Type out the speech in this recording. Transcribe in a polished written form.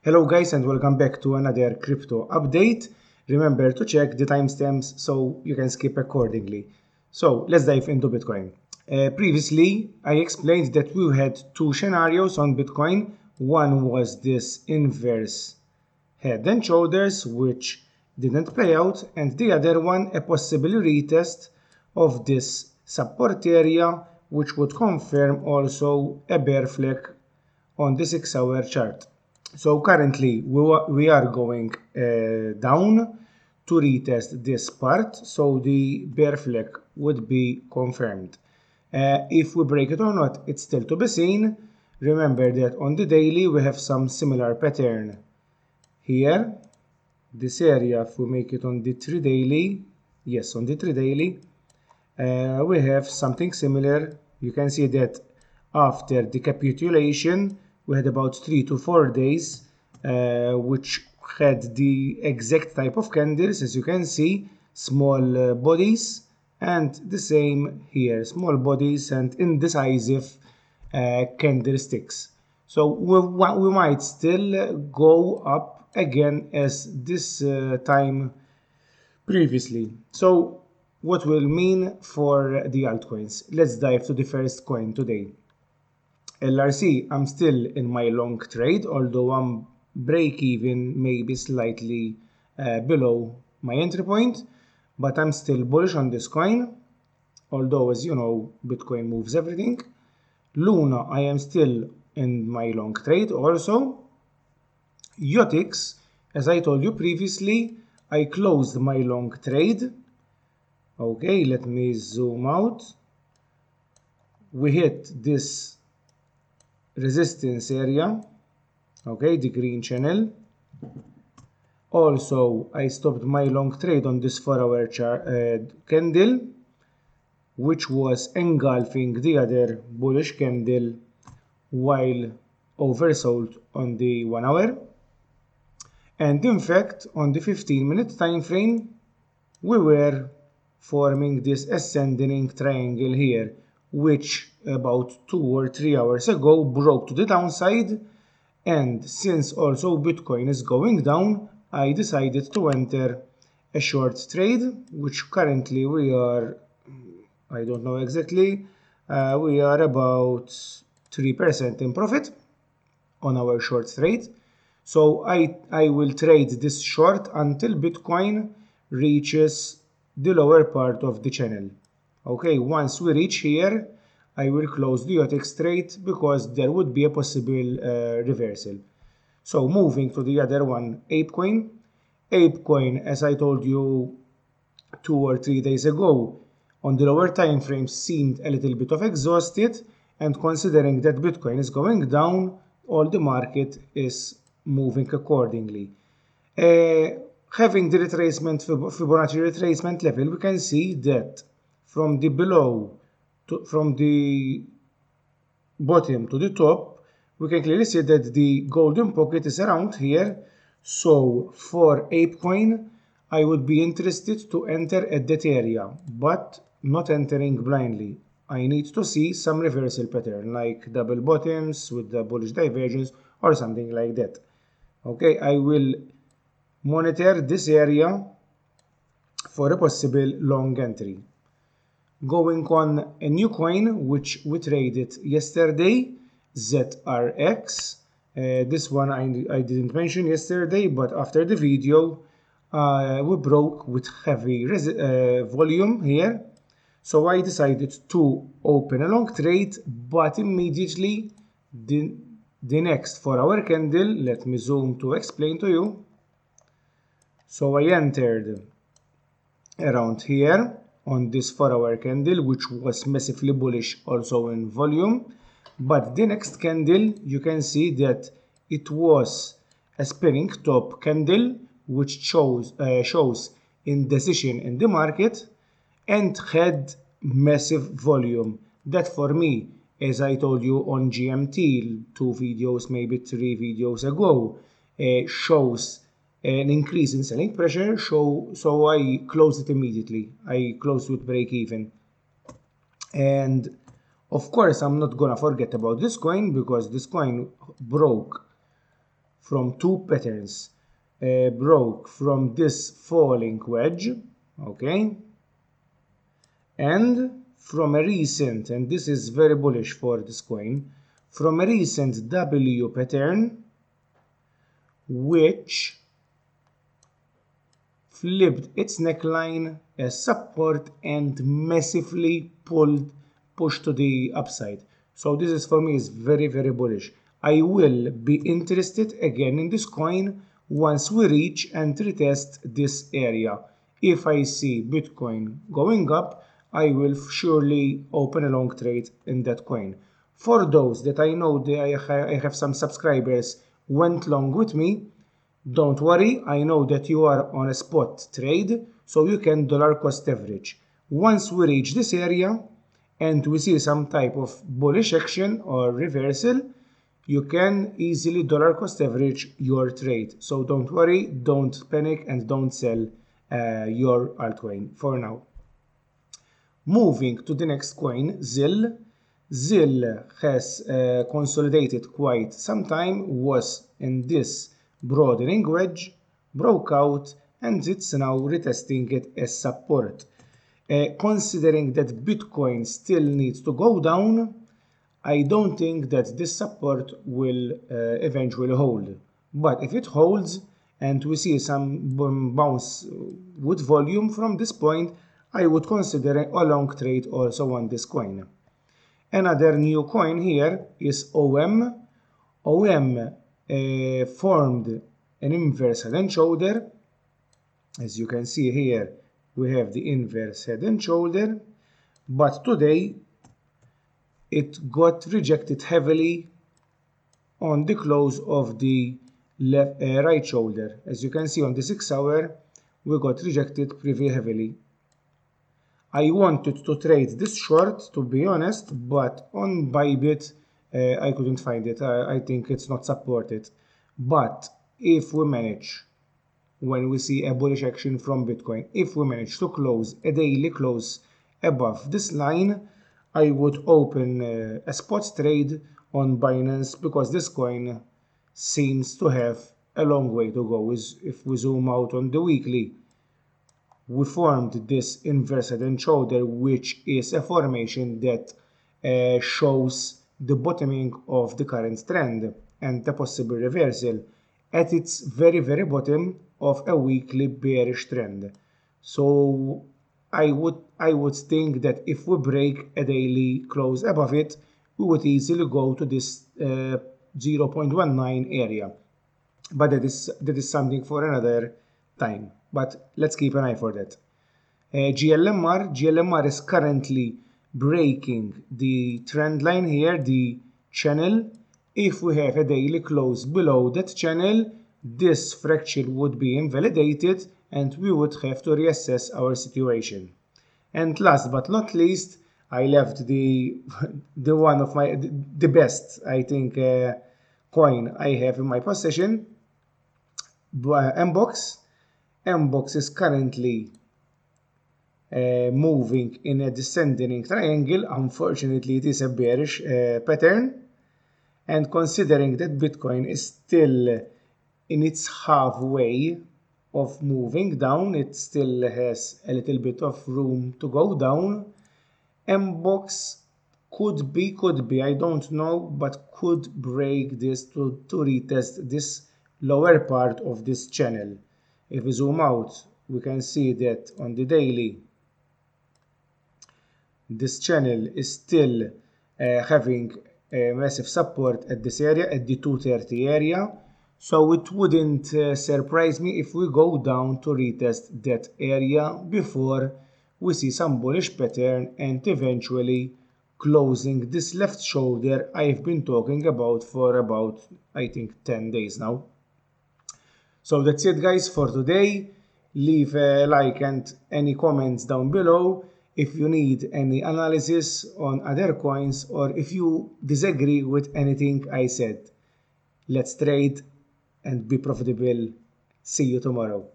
Hello guys and welcome back to another crypto update. Remember to check the timestamps so you can skip accordingly. So let's dive into Bitcoin. Previously I explained that we had two scenarios on Bitcoin. One was this inverse head and shoulders which didn't play out, and the other one a possible retest of this support area which would confirm also a bear flag on the 6-hour chart. So currently we are going down to retest this part, so the bear flag would be confirmed. If we break it or not, it's still to be seen. Remember that on the daily we have some similar pattern here. This area, if we make it on the 3 daily, yes, on the 3 daily, we have something similar. You can see that after the capitulation we had about 3 to 4 days which had the exact type of candles, as you can see, small bodies, and the same here, small bodies and indecisive candlesticks. So we might still go up again as this time previously. So what will mean for the altcoins? Let's dive to the first coin today. LRC, I'm still in my long trade, although I'm break even maybe slightly below my entry point, but I'm still bullish on this coin, although as you know Bitcoin moves everything. Luna, I am still in my long trade also. Iotex, as I told you previously, I closed my long trade. Okay, let me zoom out. We hit this resistance area, okay, the green channel. Also I stopped my long trade on this 4-hour candle, which was engulfing the other bullish candle while oversold on the 1 hour. And in fact on the 15-minute time frame we were forming this ascending triangle here, which about 2 or 3 hours ago broke to the downside. And since also Bitcoin is going down, I decided to enter a short trade, which currently we are, I don't know exactly, we are about 3% in profit on our short trade. So I will trade this short until Bitcoin reaches the lower part of the channel. Okay, once we reach here, I will close the Iotex trade because there would be a possible reversal. So moving to the other one, Apecoin. Apecoin, as I told you 2 or 3 days ago, on the lower time frame seemed a little bit of exhausted, and considering that Bitcoin is going down, all the market is moving accordingly. Having the Fibonacci retracement level, we can see that from the from the bottom to the top, we can clearly see that the golden pocket is around here. So for Apecoin, I would be interested to enter at that area, but not entering blindly. I need to see some reversal pattern like double bottoms with the bullish divergence or something like that. Okay, I will monitor this area for a possible long entry. Going on a new coin which we traded yesterday, ZRX. This one I didn't mention yesterday, but after the video we broke with heavy volume here. So I decided to open a long trade, but immediately the next 4-hour candle, let me zoom to explain to you. So I entered around here on this 4-hour candle, which was massively bullish also in volume, but the next candle you can see that it was a spinning top candle which shows indecision in the market and had massive volume. That for me, as I told you on GMT 2 videos, maybe 3 videos ago, shows an increase in selling pressure, so I closed it immediately. I closed with break even. And of course I'm not gonna forget about this coin, because this coin broke from two patterns, broke from this falling wedge, okay, and from a recent, and this is very bullish for this coin, from a recent W pattern which flipped its neckline as support and massively pushed to the upside. So this is for me is very bullish. I will be interested again in this coin once we reach and retest this area. If I see Bitcoin going up, I will surely open a long trade in that coin. For those that I know that I have some subscribers went long with me, don't worry, I know that you are on a spot trade, so you can dollar cost average. Once we reach this area and we see some type of bullish action or reversal, you can easily dollar cost average your trade. So don't worry, don't panic, and don't sell your altcoin for now. Moving to the next coin, ZIL. ZIL has consolidated quite some time, was in this broadening wedge, broke out, and it's now retesting it as support. Considering that Bitcoin still needs to go down, I don't think that this support will eventually hold. But if it holds and we see some bounce with volume from this point, I would consider a long trade also on this coin. Another new coin here is OM. OM formed an inverse head and shoulder. As you can see here, we have the inverse head and shoulder, but today it got rejected heavily on the close of the right shoulder. As you can see on the 6 hour, we got rejected pretty heavily. I wanted to trade this short, to be honest, but on Bybit I couldn't find it. I think it's not supported. But if we manage, when we see a bullish action from Bitcoin, if we manage to close a daily close above this line, I would open a spot trade on Binance, because this coin seems to have a long way to go. If we zoom out on the weekly, we formed this inverse head and shoulder, which is a formation that shows the bottoming of the current trend and the possible reversal at its very bottom of a weekly bearish trend. So I would think that if we break a daily close above it, we would easily go to this 0.19 area. But that is something for another time. But let's keep an eye for that. GLMR is currently breaking the trend line here, the channel. If we have a daily close below that channel, this fracture would be invalidated and we would have to reassess our situation. And last but not least, I left the one of the best, I think, coin I have in my possession, MBOX. MBOX is currently moving in a descending triangle. Unfortunately, it is a bearish pattern, and considering that Bitcoin is still in its halfway of moving down, it still has a little bit of room to go down. MBOX could be, I don't know, but could break this to retest this lower part of this channel. If we zoom out, we can see that on the daily, this channel is still having a massive support at this area, at the 230 area. So it wouldn't surprise me if we go down to retest that area before we see some bullish pattern and eventually closing this left shoulder I've been talking about for about, I think, 10 days now. So that's it, guys, for today. Leave a like and any comments down below if you need any analysis on other coins or if you disagree with anything I said. Let's trade and be profitable. See you tomorrow.